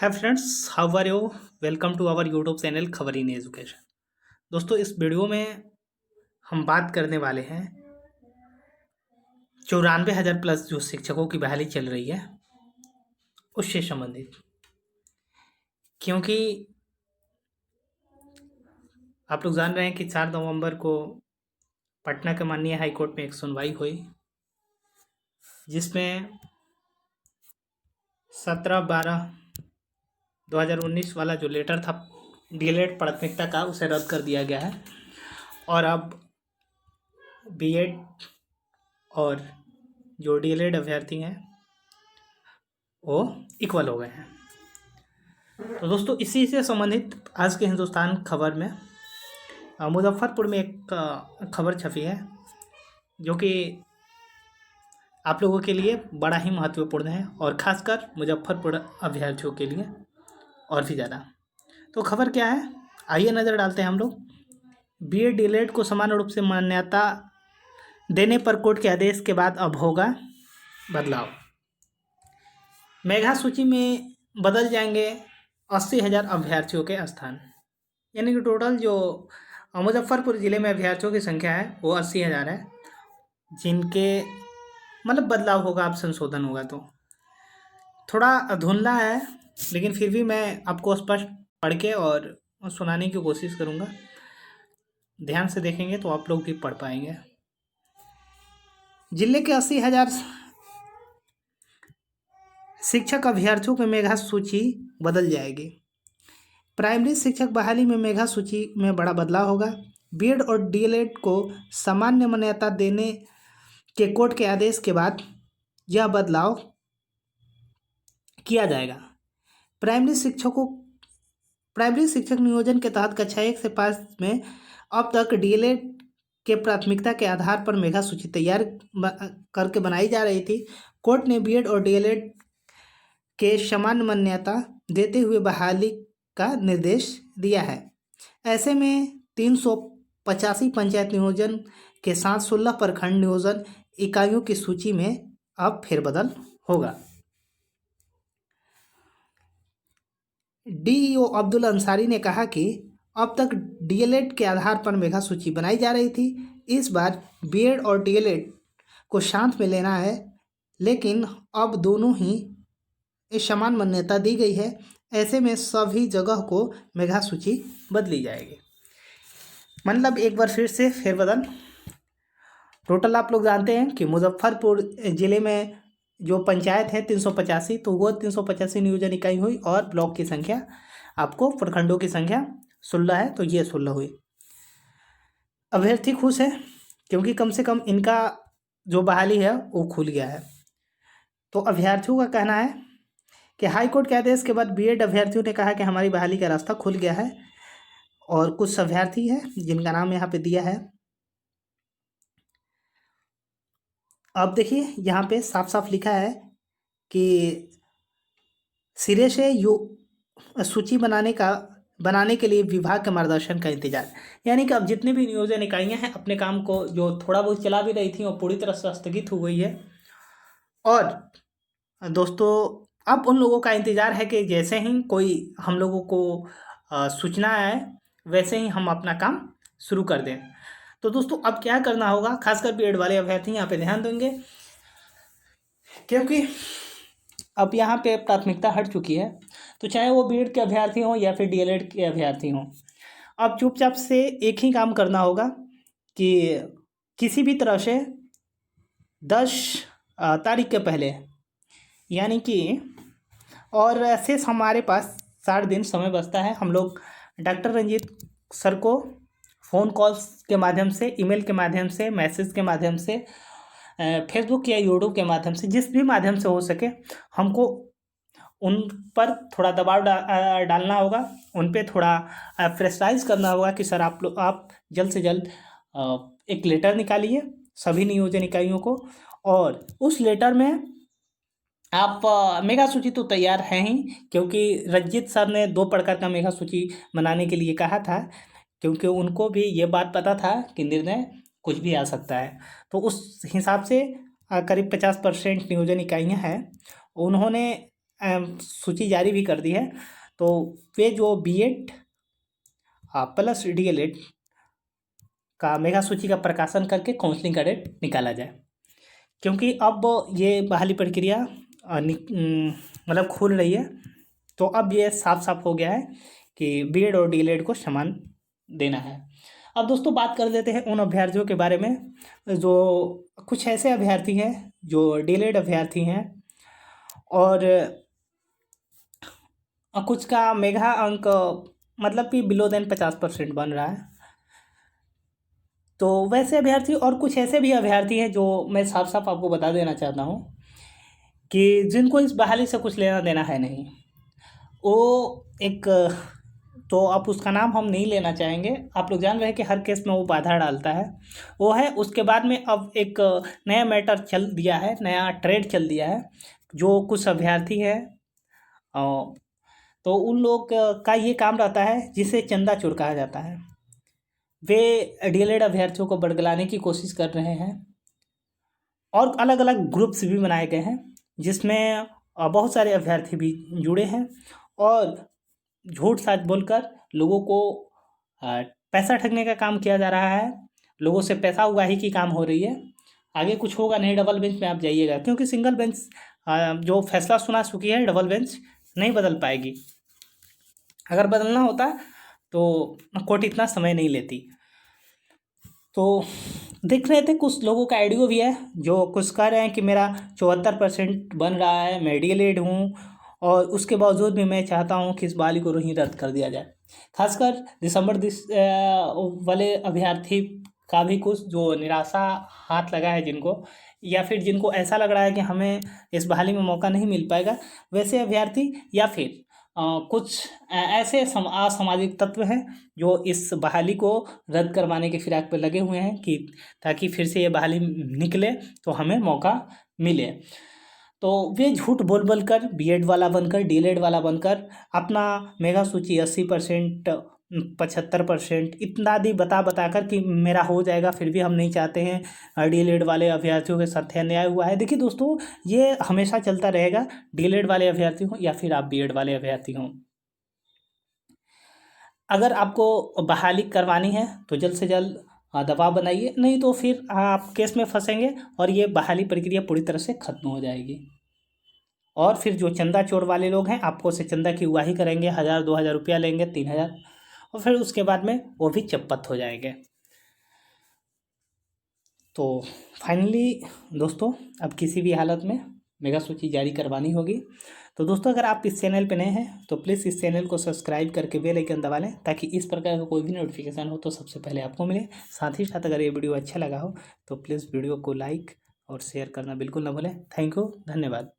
Hi friends, how are you? Welcome to our YouTube channel Khabar in education. दोस्तों, इस video में हम बात करने वाले हैं 94,000 प्लस जो शिक्षकों की बहाली चल रही है उससे संबंधित। क्योंकि आप लोग जान रहे हैं कि 4 नवंबर को पटना के माननीय हाई कोर्ट में एक सुनवाई हुई, जिसमें 17/12/2019 वाला जो लेटर था डीएलएड प्राथमिकता का, उसे रद्द कर दिया गया है और अब बीएड और जो डीएलएड अभ्यर्थी हैं वो इक्वल हो गए हैं। तो दोस्तों, इसी से संबंधित आज के हिंदुस्तान खबर में मुजफ्फरपुर में एक खबर छपी है जो कि आप लोगों के लिए बड़ा ही महत्वपूर्ण है और ख़ासकर मुजफ्फरपुर अभ्यर्थियों के लिए और भी ज़्यादा। तो खबर क्या है, आइए नज़र डालते हैं हम लोग। बीएड डीएलएड को समान रूप से मान्यता देने पर कोर्ट के आदेश के बाद अब होगा बदलाव। मेधा सूची में बदल जाएंगे 80,000 अभ्यर्थियों के स्थान, यानी कि टोटल जो मुजफ्फरपुर ज़िले में अभ्यर्थियों की संख्या है वो 80,000 है, जिनके मतलब बदलाव होगा, अब संशोधन होगा। तो थोड़ा धुंधला है, लेकिन फिर भी मैं आपको स्पष्ट पढ़ के और सुनाने की कोशिश करूँगा। ध्यान से देखेंगे तो आप लोग भी पढ़ पाएंगे। जिले के 80,000 शिक्षक अभ्यर्थियों की मेधा सूची बदल जाएगी। प्राइमरी शिक्षक बहाली में मेधा सूची में बड़ा बदलाव होगा। बीएड और डीएलएड को सामान्य मान्यता देने के कोर्ट के आदेश के बाद यह बदलाव किया जाएगा। प्राइमरी शिक्षक नियोजन के तहत कक्षा 1 से 5 में अब तक डीएलएड के प्राथमिकता के आधार पर मेधा सूची तैयार करके बनाई जा रही थी। कोर्ट ने बीएड और डीएलएड के समान मान्यता देते हुए बहाली का निर्देश दिया है। ऐसे में 385 पंचायत नियोजन के साथ 16 प्रखंड नियोजन इकाइयों की सूची में अब फेरबदल होगा। डीईओ अब्दुल अंसारी ने कहा कि अब तक डीएलएड के आधार पर मेधा सूची बनाई जा रही थी। इस बार बीएड और डीएलएड को साथ में लेना है, लेकिन अब दोनों ही समान मान्यता दी गई है। ऐसे में सभी जगह को मेधा सूची बदली जाएगी। मतलब एक बार फिर से फेरबदल। टोटल आप लोग जानते हैं कि मुजफ्फरपुर ज़िले में जो पंचायत है 385, तो वो 385 नियोजन इकाई हुई और ब्लॉक की संख्या, आपको प्रखंडों की संख्या 16 है, तो ये 16 हुई। अभ्यर्थी खुश है क्योंकि कम से कम इनका जो बहाली है वो खुल गया है। तो अभ्यर्थियों का कहना है कि हाई कोर्ट के आदेश के बाद बीएड अभ्यर्थियों ने कहा कि हमारी बहाली का रास्ता खुल गया है, और कुछ अभ्यर्थी हैं जिनका नाम यहाँ पे दिया है। अब देखिए, यहाँ पे साफ साफ लिखा है कि सिरे से सूची बनाने के लिए विभाग के मार्गदर्शन का इंतजार। यानी कि अब जितने भी नियोजन इकाइयाँ हैं अपने काम को जो थोड़ा बहुत चला भी रही थी वो पूरी तरह से स्थगित हो गई है। और दोस्तों, अब उन लोगों का इंतज़ार है कि जैसे ही कोई हम लोगों को सूचना आए वैसे ही हम अपना काम शुरू कर दें। तो दोस्तों, अब क्या करना होगा, खासकर बीएड वाले अभ्यर्थी यहाँ पे ध्यान देंगे, क्योंकि अब यहाँ पे प्राथमिकता हट चुकी है। तो चाहे वो बीएड के अभ्यर्थी हों या फिर डीएलएड के अभ्यर्थी हों, अब चुपचाप से एक ही काम करना होगा कि किसी भी तरह से 10 तारीख के पहले, यानी कि और शेष हमारे पास 60 दिन समय बचता है। हम लोग डॉक्टर रंजीत सर को फ़ोन कॉल्स के माध्यम से, ईमेल के माध्यम से, मैसेज के माध्यम से, फेसबुक या यूट्यूब के माध्यम से, जिस भी माध्यम से हो सके हमको उन पर थोड़ा दबाव डालना होगा, उन पे थोड़ा प्रेशराइज करना होगा कि सर आप जल्द से जल्द एक लेटर निकालिए सभी नियोजन इकाइयों को, और उस लेटर में आप मेगा सूची तो तैयार है ही, क्योंकि रंजीत सर ने 2 प्रकार का मेगा सूची बनाने के लिए कहा था, क्योंकि उनको भी ये बात पता था कि निर्णय कुछ भी आ सकता है। तो उस हिसाब से करीब 50% नियोजन इकाइयाँ हैं, उन्होंने सूची जारी भी कर दी है। तो वे जो बीएड प्लस डीएलएड का मेगा सूची का प्रकाशन करके काउंसलिंग का डेट निकाला जाए, क्योंकि अब ये बहाली प्रक्रिया मतलब खुल रही है। तो अब ये साफ साफ हो गया है कि बीएड और डीएलएड को समान देना है। अब दोस्तों बात कर देते हैं उन अभ्यर्थियों के बारे में जो कुछ ऐसे अभ्यर्थी हैं जो डीएलएड अभ्यर्थी हैं और कुछ का मेगा अंक मतलब कि बिलो देन 50% बन रहा है। तो वैसे अभ्यर्थी और कुछ ऐसे भी अभ्यर्थी हैं जो मैं साफ साफ आपको बता देना चाहता हूँ कि जिनको इस बहाली से कुछ लेना देना है नहीं। वो एक तो आप उसका नाम हम नहीं लेना चाहेंगे, आप लोग जान रहे हैं कि हर केस में वो बाधा डालता है, वो है। उसके बाद में अब एक नया मैटर चल दिया है, नया ट्रेड चल दिया है। जो कुछ अभ्यर्थी है तो उन लोग का ये काम रहता है जिसे चंदा चोर कहा जाता है। वे डीएलएड अभ्यर्थियों को बरगलाने की कोशिश कर रहे हैं और अलग अलग ग्रुप्स भी बनाए गए हैं जिसमें बहुत सारे अभ्यर्थी भी जुड़े हैं और झूठ साच बोलकर लोगों को पैसा ठगने का काम किया जा रहा है। लोगों से पैसा उगाही की काम हो रही है। आगे कुछ होगा नहीं, डबल बेंच में आप जाइएगा, क्योंकि सिंगल बेंच जो फैसला सुना चुकी है, डबल बेंच नहीं बदल पाएगी। अगर बदलना होता तो कोर्ट इतना समय नहीं लेती। तो देख रहे थे कुछ लोगों का आइडियो भी है जो कुछ कह रहे हैं कि मेरा 74% बन रहा है, मैं डीएलएड हूँ और उसके बावजूद भी मैं चाहता हूँ कि इस बहाली को ही रद्द कर दिया जाए। खासकर दिसंबर वाले अभ्यर्थी का भी कुछ जो निराशा हाथ लगा है जिनको, या फिर जिनको ऐसा लग रहा है कि हमें इस बहाली में मौका नहीं मिल पाएगा, वैसे अभ्यर्थी या फिर कुछ ऐसे असामाजिक तत्व हैं जो इस बहाली को रद्द करवाने के फिराक पर लगे हुए हैं कि ताकि फिर से ये बहाली निकले तो हमें मौका मिले। तो वे झूठ बोल बोल कर बीएड वाला बनकर डीएलएड वाला बनकर अपना मेगा सूची 80%, 75% इत्यादि बता कर कि मेरा हो जाएगा, फिर भी हम नहीं चाहते हैं डीएलएड वाले अभ्यर्थियों के साथ अन्याय हुआ है। देखिए दोस्तों, ये हमेशा चलता रहेगा, डीएलएड वाले अभ्यर्थी हों या फिर आप बीएड वाले अभ्यर्थी हों। अगर आपको बहाली करवानी है तो जल्द से जल्द दबाव बनाइए, नहीं तो फिर आप केस में फंसेंगे और ये बहाली प्रक्रिया पूरी तरह से खत्म हो जाएगी। और फिर जो चंदा चोर वाले लोग हैं आपको से चंदा की उगाही करेंगे, 1000-2000 रुपया लेंगे, 3000, और फिर उसके बाद में वो भी चप्पत हो जाएंगे। तो फाइनली दोस्तों, अब किसी भी हालत में मेगा सूची जारी करवानी होगी। तो दोस्तों, अगर आप इस चैनल पे नए हैं तो प्लीज़ इस चैनल को सब्सक्राइब करके बेल आइकन दबा लें ताकि इस प्रकार का कोई भी नोटिफिकेशन हो तो सबसे पहले आपको मिले। साथ ही साथ अगर ये वीडियो अच्छा लगा हो तो प्लीज़ वीडियो को लाइक और शेयर करना बिल्कुल ना भूलें। थैंक यू, धन्यवाद।